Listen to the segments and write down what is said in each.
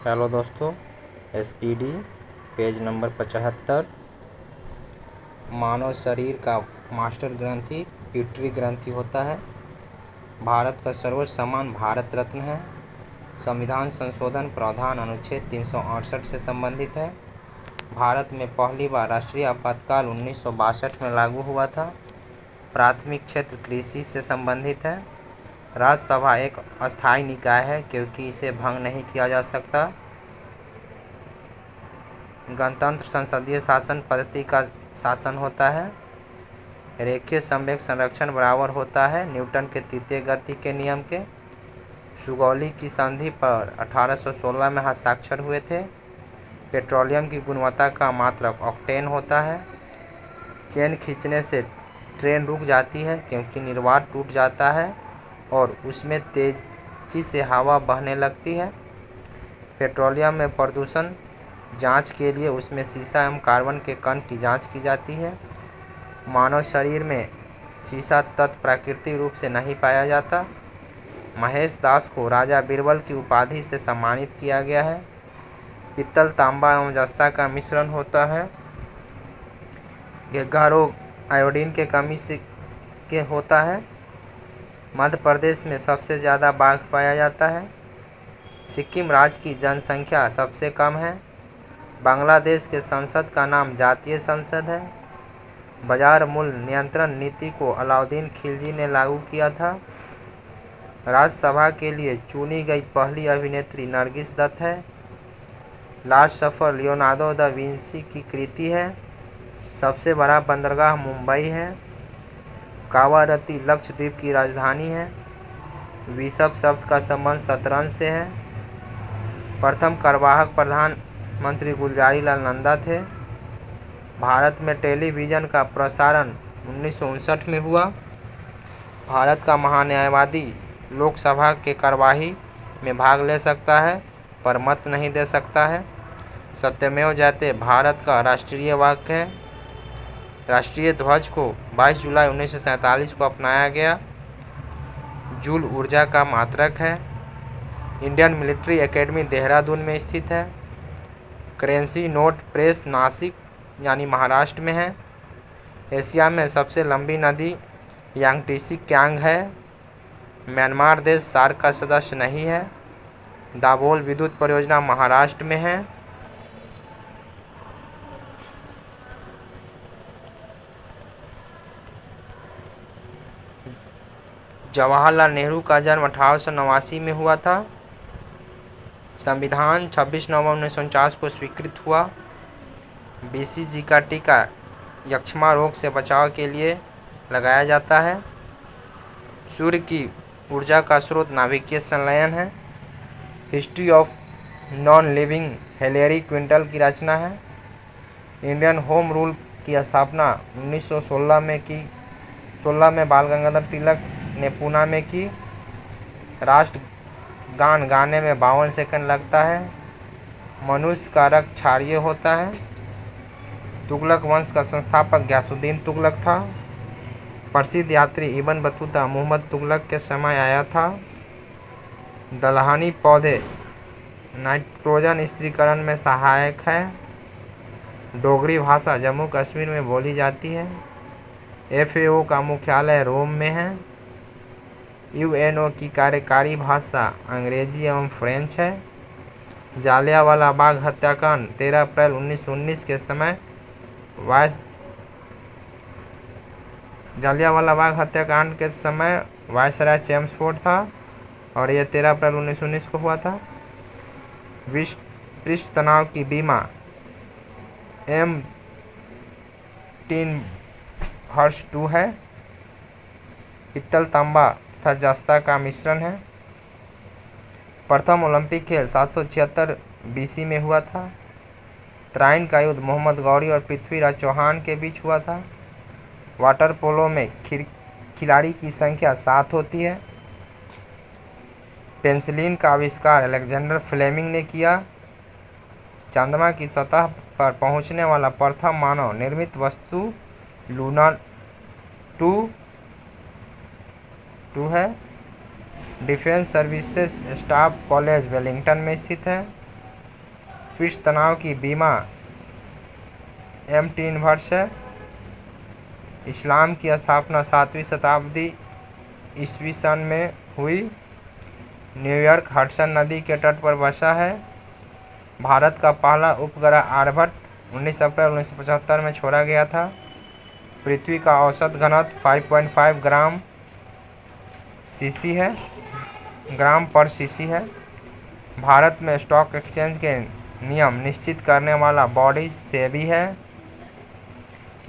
Hello दोस्तों, SPD page number 75। मानव शरीर का मास्टर ग्रंथि पिट्यूटरी ग्रंथि होता है। भारत का सर्वोच्च सम्मान भारत रत्न है। संविधान संशोधन प्रावधान अनुच्छेद 368 से संबंधित है। भारत में पहली बार राष्ट्रीय आपातकाल 1962 में लागू हुआ था। प्राथमिक क्षेत्र कृषि से संबंधित है। राज्यसभा एक अस्थायी निकाय है क्योंकि इसे भंग नहीं किया जा सकता। गणतंत्र संसदीय शासन पद्धति का शासन होता है। रेखीय संवेग संरक्षण बराबर होता है न्यूटन के तृतीय गति के नियम के। सुगौली की संधि पर 1816 में हस्ताक्षर हुए थे। पेट्रोलियम की गुणवत्ता का मात्रक ऑक्टेन होता है। चेन खींचने से ट्रेन रुक जाती है क्योंकि निर्वात टूट जाता है और उसमें तेजी से हवा बहने लगती है। पेट्रोलियम में प्रदूषण जांच के लिए उसमें सीसा एवं कार्बन के कण की जांच की जाती है। मानव शरीर में सीसा तत्व प्राकृतिक रूप से नहीं पाया जाता। महेश दास को राजा बीरबल की उपाधि से सम्मानित किया गया है। पित्तल, तांबा एवं जस्ता का मिश्रण होता है। घेघा रोग आयोडीन के कमी से होता है। मध्य प्रदेश में सबसे ज़्यादा बाघ पाया जाता है। सिक्किम राज्य की जनसंख्या सबसे कम है। बांग्लादेश के संसद का नाम जातीय संसद है। बाजार मूल्य नियंत्रण नीति को अलाउद्दीन खिलजी ने लागू किया था। राज्यसभा के लिए चुनी गई पहली अभिनेत्री नरगिस दत्त है। लास्ट सफ़र लियोनार्डो दा विंची की कृति है। सबसे बड़ा बंदरगाह मुंबई है। कावारत्ती लक्षद्वीप की राजधानी है। विशप शब्द का संबंध शतरंज से है। प्रथम कार्यवाहक प्रधानमंत्री गुलजारीलाल नंदा थे। भारत में टेलीविज़न का प्रसारण 1959 में हुआ। भारत का महान्यायवादी लोकसभा के कार्यवाही में भाग ले सकता है पर मत नहीं दे सकता है। सत्यमेव जयते भारत का राष्ट्रीय वाक्य है। राष्ट्रीय ध्वज को 22 जुलाई 1947 को अपनाया गया। जूल ऊर्जा का मात्रक है। इंडियन मिलिट्री एकेडमी देहरादून में स्थित है। करेंसी नोट प्रेस नासिक यानी महाराष्ट्र में है। एशिया में सबसे लंबी नदी यांगटीसी क्यांग है। म्यांमार देश सार्क का सदस्य नहीं है। दाभोल विद्युत परियोजना महाराष्ट्र में है। जवाहरलाल नेहरू का जन्म 1889 में हुआ था। संविधान 26 नवंबर 1949 को स्वीकृत हुआ। बीसीजी का टीका यक्ष्मा रोग से बचाव के लिए लगाया जाता है। सूर्य की ऊर्जा का स्रोत नाभिकीय संलयन है। History of non living Hillary quintal की रचना है। इंडियन होम रूल की स्थापना 1916 में बाल गंगाधर तिलक ने पूना में की। राष्ट्रगान गाने में 52 सेकंड लगता है। मनुष्य का रक्त क्षारीय होता है। तुगलक वंश का संस्थापक गयासुद्दीन तुगलक था। प्रसिद्ध यात्री इब्न बतूता मोहम्मद तुगलक के समय आया था। दलहनी पौधे नाइट्रोजन स्थिरीकरण में सहायक है। डोगरी भाषा जम्मू कश्मीर में बोली जाती है। FAO का मुख्यालय रोम में है। UNO की कार्यकारी भाषा अंग्रेजी एवं फ्रेंच है। जालियांवाला बाग हत्याकांड 13 अप्रैल 1919 के समय जालियांवाला बाग हत्याकांड के समय वायसराय चेम्सफोर्ड था और यह 13 अप्रैल 1919 को हुआ था। विश्व पृष्ठ तनाव की बीमा M-10 है। पित्तल, तांबा तथा जस्ता का मिश्रण है। प्रथम ओलंपिक खेल 776 BC में हुआ था। त्राइन का युद्ध मोहम्मद गौरी और पृथ्वीराज चौहान के बीच हुआ था। वाटर पोलो में खिलाड़ी की संख्या 7 होती है। पेंसिलिन का आविष्कार अलेक्जेंडर फ्लेमिंग ने किया। चंद्रमा की सतह पर पहुंचने वाला प्रथम मानव निर्मित वस्तु लूना 2 है। Defence services staff college Wellington में स्थित है। पृष्ठ तनाव की बीमा एम्प्टी इन्वर्स है। इस्लाम की स्थापना 7वीं शताब्दी ईस्वी सन में हुई। न्यूयॉर्क हडसन नदी के तट पर बसा है। भारत का पहला उपग्रह आर्यभट्ट 19 अप्रैल 1975 में छोड़ा गया था। पृथ्वी का औसत घनत्व 5.5 ग्राम पर सीसी है। भारत में स्टॉक एक्सचेंज के नियम निश्चित करने वाला बॉडी सेबी है।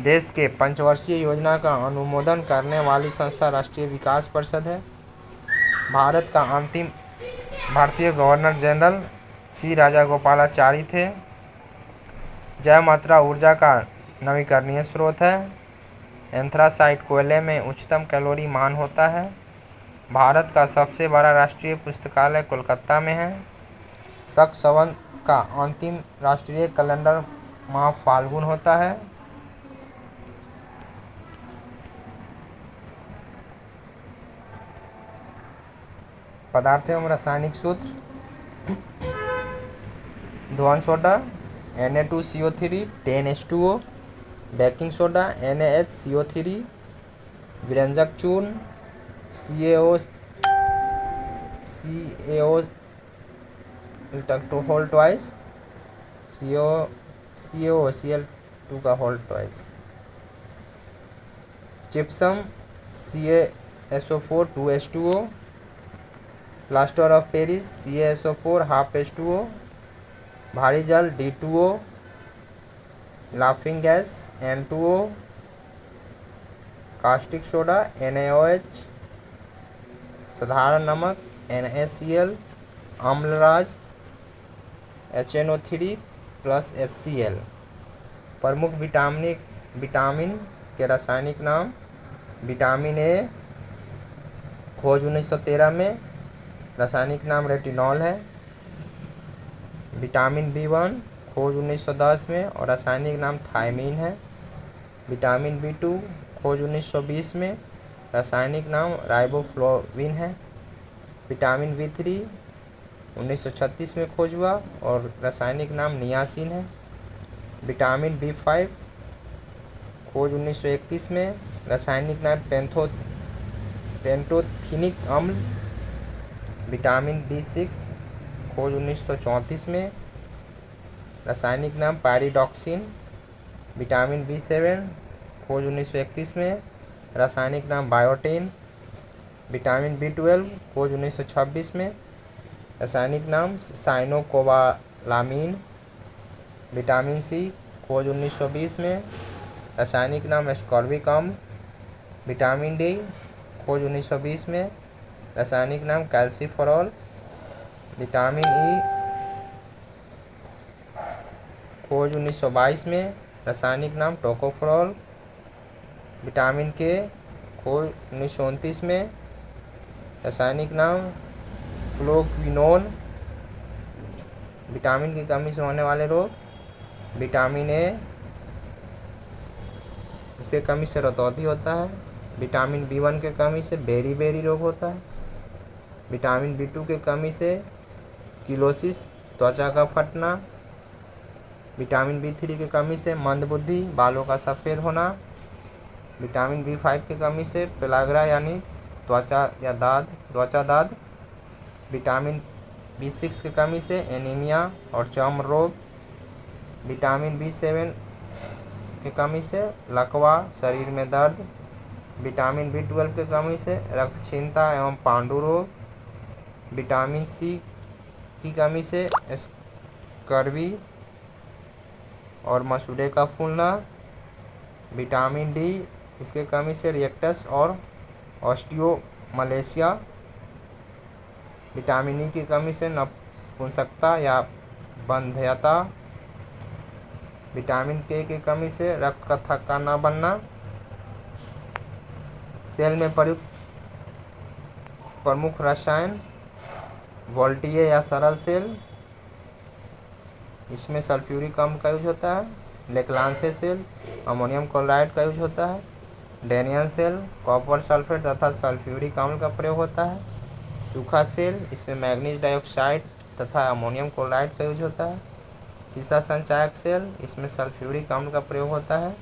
देश के पंचवर्षीय योजना का अनुमोदन करने वाली संस्था राष्ट्रीय विकास परिषद है। भारत का अंतिम भारतीय गवर्नर जनरल सी राजागोपालाचारी थे। जैव मात्रा ऊर्जा का नवीकरणीय स्रोत है। एंथ्रासाइट कोयले में उच्चतम कैलोरी मान होता है। भारत का सबसे बड़ा राष्ट्रीय पुस्तकालय कोलकाता में है। शक संवत का अंतिम राष्ट्रीय कैलेंडर माह फाल्गुन होता है। पदार्थ एवं रासायनिक सूत्र। ध्वन soda Na2CO3 10H2O, baking soda NaHCO3, व्यंजक चूर्ण होल ट्वाइस, CaCO2 का होल ट्वाइस, gypsum CaSO4 2H2O, plaster of Paris CaSO4 half H2O, भारी जल D2O, laughing gas N2O, caustic soda NaOH, साधारण नमक NaCl, अम्लराज HNO3 प्लस HCl। प्रमुख विटामिन के रासायनिक नाम। विटामिन ए खोज 1913 में, रासायनिक नाम रेटिनॉल है। विटामिन B1 खोज 1910 में और रासायनिक नाम थायमीन है। विटामिन B2 खोज 1920 में, रासायनिक नाम राइबोफ्लाविन है। विटामिन B3 1936 में खोज हुआ और रासायनिक नाम नियासिन है। विटामिन B5 खोज 1931 में, रासायनिक नाम पेंटोथेनिक अम्ल। विटामिन B6 खोज 1934 में, रासायनिक नाम पायरिडॉक्सिन। विटामिन B7 खोज 1931 में, रासायनिक नाम बायोटिन। विटामिन B12 खोज 1926 में, रासायनिक नाम साइनोकोबालामीन। विटामिन C खोज 1920 में, रासायनिक नाम एस्कॉर्बिक अम्ल। विटामिन D खोज 1920 में, रासायनिक नाम कैल्सीफेरॉल। विटामिन E खोज 1922 में, रासायनिक नाम टोकोफेरॉल। विटामिन K खोज 1929 में, रासायनिक नाम फ्लोक्विनोन। विटामिन की कमी से होने वाले रोग। विटामिन A, इसके कमी से रतौंधी होता है। विटामिन B1 के कमी से बेरी रोग होता है। विटामिन B2 के कमी से किलोसिस, त्वचा का फटना। विटामिन B3 की कमी से मंदबुद्धि, बालों का सफ़ेद होना। विटामिन B5 की कमी से पेलाग्रा यानी त्वचा दाद। विटामिन B6 की कमी से एनीमिया और चर्म रोग। विटामिन B7 की कमी से लकवा, शरीर में दर्द। विटामिन B12 की कमी से रक्तहीनता एवं पांडु रोग। विटामिन C की कमी से स्कर्वी और मसूड़े का फूलना। विटामिन D इसके कमी से रिएक्टस और ऑस्टियोमलेशिया। विटामिन E की कमी से नपुंसकता या बंध्यता। विटामिन K की कमी से रक्त का थक्का न बनना। सेल में प्रयुक्त प्रमुख रसायन वोल्टीए या सरल सेल, इसमें सल्फ्यूरिक अम्ल का यूज होता है। लेक्लांसे सेल, अमोनियम क्लोराइड का यूज होता है। डेनियन सेल, कॉपर सल्फेट तथा सल्फ्यूरिक अम्ल का प्रयोग होता है। सूखा सेल, इसमें मैग्नीज डाइऑक्साइड तथा अमोनियम क्लोराइड का यूज होता है। सीसा संचायक सेल, इसमें सल्फ्यूरिक अम्ल का प्रयोग होता है।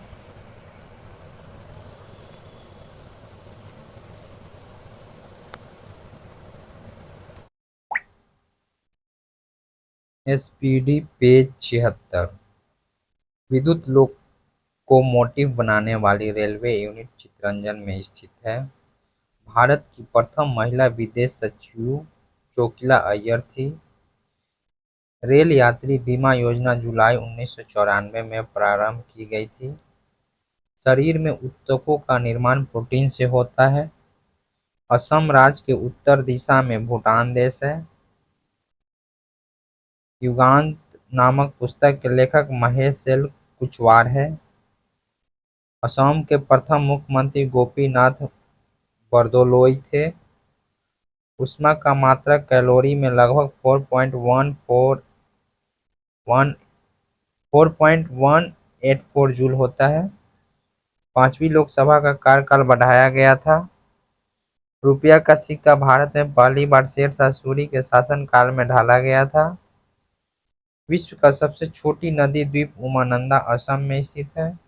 SPD पेज 76 विद्युत लोकोमोटिव बनाने वाली रेलवे यूनिट चित्तरंजन में स्थित है। भारत की प्रथम महिला विदेश सचिव चोकिला अय्यर थी। रेल यात्री बीमा योजना जुलाई 1994 में प्रारंभ की गई थी। शरीर में ऊतकों का निर्माण प्रोटीन से होता है। असम राज्य के उत्तर दिशा में भूटान देश है। युगांत नामक पुस्तक के लेखक महेश सेल कुचवार है। असम के प्रथम मुख्यमंत्री गोपीनाथ बरदोलोई थे। ऊष्मा का मात्रक कैलोरी में लगभग 4.184 जूल होता है। पांचवी लोकसभा का कार्यकाल बढ़ाया गया था। रुपया का सिक्का भारत में पहली बार शेरशाह सूरी के शासनकाल में ढाला गया था। विश्व का सबसे छोटी नदी द्वीप उमानंदा असम में स्थित है।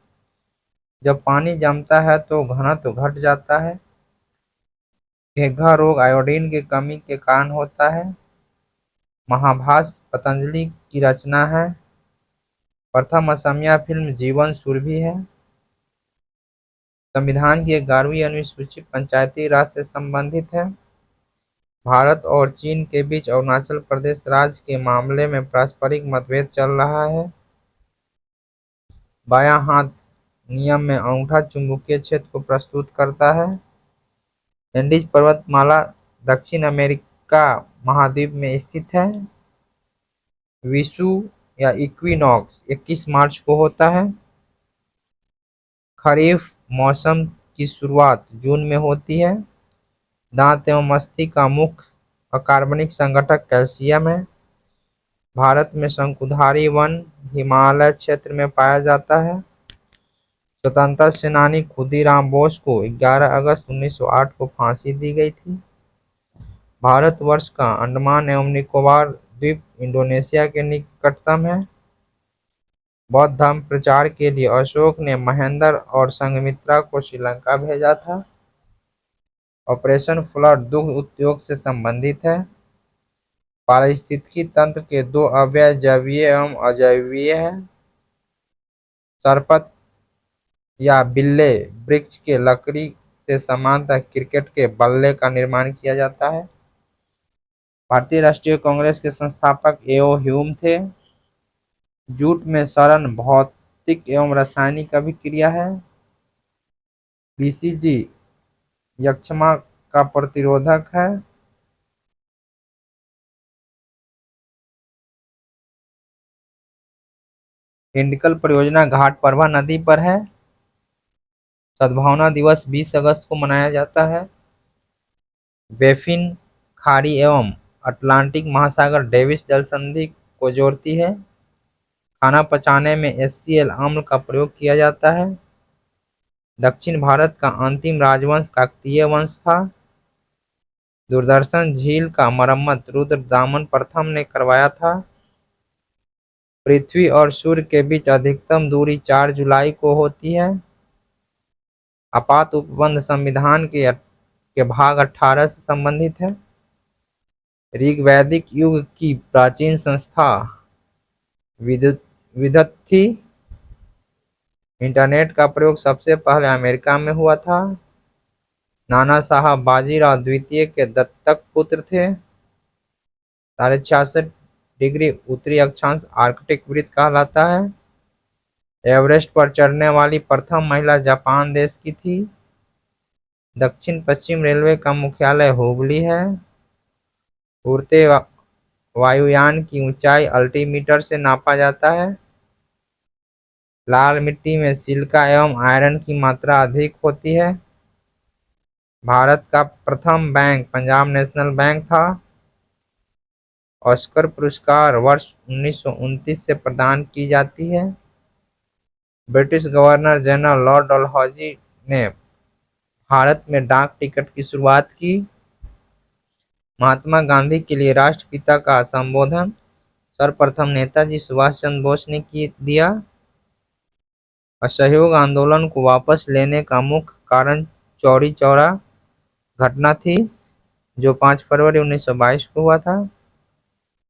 जब पानी जमता है तो घनत्व घट जाता है। घेघा रोग आयोडीन की कमी के कारण होता है। महाभाष्य पतंजलि की रचना है। प्रथम असमिया फिल्म जीवन सुरभि है। संविधान की 11वीं अनुसूची पंचायती राज से संबंधित है। भारत और चीन के बीच अरुणाचल प्रदेश राज्य के मामले में पारस्परिक मतभेद चल रहा है। बायां हाथ नियम में अंगूठा चुंबकीय क्षेत्र को प्रस्तुत करता है। एंडीज पर्वतमाला दक्षिण अमेरिका महाद्वीप में स्थित है। विषु या इक्विनॉक्स 21 मार्च को होता है। खरीफ मौसम की शुरुआत जून में होती है। दांत एवं अस्थि का मुख्य अकार्बनिक संगठक कैल्शियम है। भारत में शंकुधारी वन हिमालय क्षेत्र में पाया जाता है। स्वतंत्रता सेनानी खुदीराम बोस को 11 अगस्त 1908 को फांसी दी गई थी। भारतवर्ष का अंडमान एवं निकोबार द्वीप इंडोनेशिया के निकटतम है। बौद्ध धर्म प्रचार के लिए अशोक ने महेंद्र और संघमित्रा को श्रीलंका भेजा था। ऑपरेशन फ्लड दुग्ध उद्योग से संबंधित है। पारिस्थितिकी तंत्र के दो अवयव जैवीय एवं अजैवीय है। सरपत या बिल्ले वृक्ष के लकड़ी से समानतः क्रिकेट के बल्ले का निर्माण किया जाता है। भारतीय राष्ट्रीय कांग्रेस के संस्थापक एओ ह्यूम थे। जूट में सड़न भौतिक एवं रासायनिक अभिक्रिया है। बीसीजी यक्ष्मा का प्रतिरोधक है। हिंडकल परियोजना घाटप्रभा नदी पर है। सद्भावना दिवस 20 अगस्त को मनाया जाता है। बेफिन खाड़ी एवं अटलांटिक महासागर डेविस जल संधि को जोड़ती है। खाना पचाने में HCl अम्ल का प्रयोग किया जाता है। दक्षिण भारत का अंतिम राजवंश काकतीय वंश था। दूरदर्शन झील का मरम्मत रुद्रदामन प्रथम ने करवाया था। पृथ्वी और सूर्य के बीच अधिकतम दूरी 4 जुलाई को होती है। आपात उपबंध संविधान के भाग 18 से संबंधित है। ऋग्वैदिक युग की प्राचीन संस्था विद्वत थी। इंटरनेट का प्रयोग सबसे पहले अमेरिका में हुआ था। नाना साहब बाजीराव द्वितीय के दत्तक पुत्र थे। 66.5 उत्तरी अक्षांश आर्कटिक वृत्त कहलाता है। एवरेस्ट पर चढ़ने वाली प्रथम महिला जापान देश की थी। दक्षिण पश्चिम रेलवे का मुख्यालय हुबली है। उड़ते वायुयान की ऊंचाई अल्टीमीटर से नापा जाता है। लाल मिट्टी में सिलिका एवं आयरन की मात्रा अधिक होती है। भारत का प्रथम बैंक पंजाब नेशनल बैंक था। ऑस्कर पुरस्कार वर्ष 1929 से प्रदान की जाती है। British governor general Lord Dalhousie ने भारत में डाक टिकट की शुरुआत की। महात्मा गांधी के लिए राष्ट्रपिता का संबोधन सर्वप्रथम नेताजी सुभाष चंद्र बोस ने दिया। असहयोग आंदोलन को वापस लेने का मुख्य कारण चौरी चौरा घटना थी, जो 5 फरवरी 1922 को हुआ था।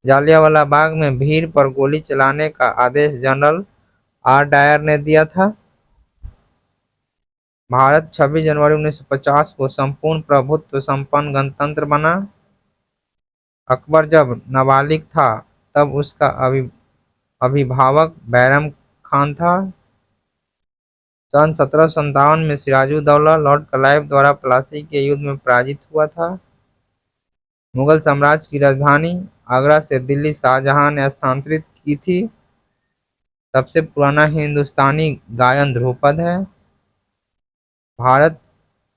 जालियांवाला बाग में भीड़ पर गोली चलाने का आदेश जनरल आर डायर ने दिया था। भारत 26 जनवरी 1950 को संपूर्ण प्रभुत्व संपन्न गणतंत्र बना। अकबर जब नाबालिग था तब उसका अभिभावक बैरम खान था। सन 1757 में सिराजुद्दौला लॉर्ड क्लाइव द्वारा प्लासी के युद्ध में पराजित हुआ था। मुगल साम्राज्य की राजधानी आगरा से दिल्ली शाहजहां ने स्थानांतरित की थी। सबसे पुराना हिंदुस्तानी गायन ध्रुपद है। भारत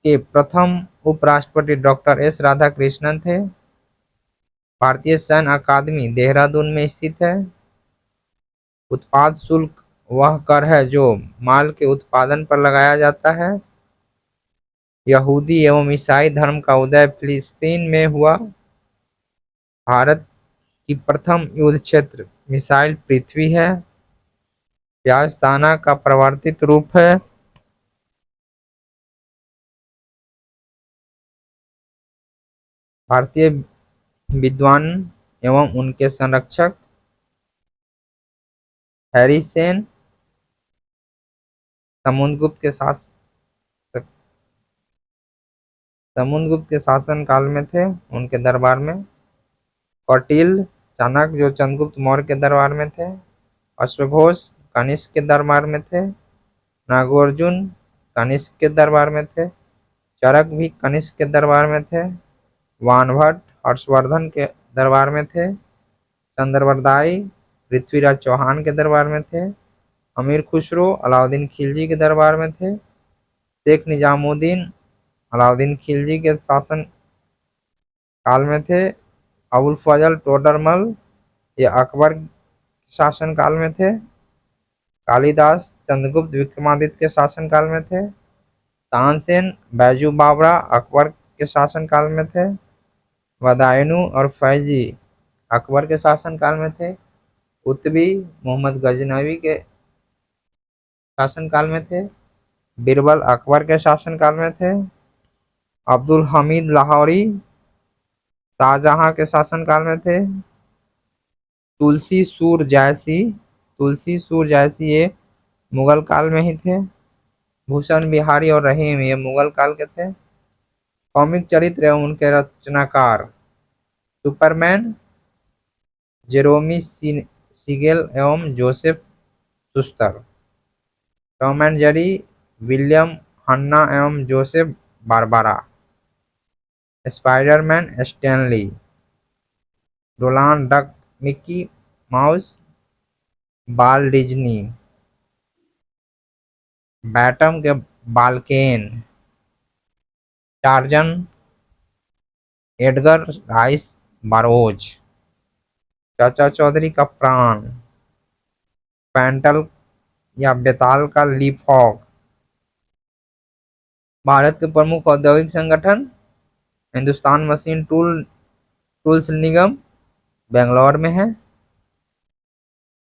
के प्रथम उपराष्ट्रपति डॉक्टर एस राधाकृष्णन थे। भारतीय सैन्य अकादमी देहरादून में स्थित है। उत्पाद शुल्क वह कर है जो माल के उत्पादन पर लगाया जाता है। यहूदी एवं ईसाई धर्म का उदय फिलिस्तीन में हुआ। भारत की प्रथम युद्ध क्षेत्र मिसाइल पृथ्वी है। प्याज दाना का परिवर्तित रूप है। भारतीय विद्वान एवं उनके संरक्षक हैरी सेन समुद्रगुप्त के शासन काल में थे, उनके दरबार में। कौटिल्य चाणक्य जो चंद्रगुप्त मौर्य के दरबार में थे। अश्वघोष कनिष्क के दरबार में थे। नागार्जुन कनिष्क के दरबार में थे। चरक भी कनिष्क के दरबार में थे। वानभट्ट हर्षवर्धन के दरबार में थे। चंद्रवरदाई पृथ्वीराज चौहान के दरबार में थे। अमीर खुसरो अलाउद्दीन खिलजी के दरबार में थे। शेख निजामुद्दीन अलाउद्दीन खिलजी के शासन काल में थे। अबुल फजल टोडरमल ये अकबर शासन काल में थे। कालिदास चंद्रगुप्त विक्रमादित्य के शासन काल में थे। तानसेन बैजू बावरा अकबर के शासन काल में थे। बदायूं और फैजी अकबर के शासन काल में थे। कुतुबी मोहम्मद गजनवी के शासन काल में थे। बीरबल अकबर के शासन काल में थे। अब्दुल हमीद लाहौरी शाहजहां के शासन काल में थे। तुलसी सूर जायसी ये मुगल काल में ही थे। भूषण बिहारी और रहीम ये मुगल काल के थे। कॉमिक चरित्र एवं उनके रचनाकार सुपरमैन जेरोमी सीगेल एवं Joseph Shuster. Tom and Jerry William Hanna एवं Joseph Barbera. Spiderman Stanley. Donald Duck Mickey Mouse बाल डिज्नी। बैटम के बालकेन। Tarzan Edgar Rice Burroughs. Chacha Chaudhary का प्राण। पेंटल या बेताल का लीफॉग। भारत के प्रमुख औद्योगिक संगठन हिंदुस्तान मशीन टूल्स निगम बेंगलोर में है।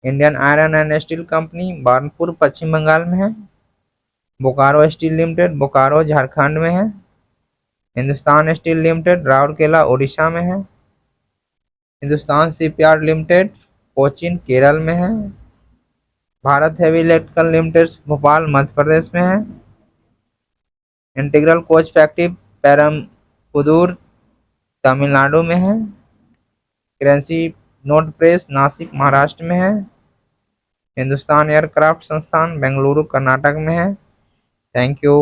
Indian iron and steel company Burnpur Paschim Bangal में है। बोकारो स्टील लिमिटेड बोकारो झारखंड में है। हिंदुस्तान स्टील लिमिटेड राउरकेला उड़ीसा में है। हिंदुस्तान शिपयार्ड लिमिटेड कोचीन केरल में है। Bharat heavy electrical limited Bhopal Madhya Pradesh में है। Integral coach factory Perambudur Tamil Nadu में है। Currency note press Nashik Maharashtra में है। हिंदुस्तान एयरक्राफ्ट संस्थान बेंगलुरु कर्नाटक में है। Thank you.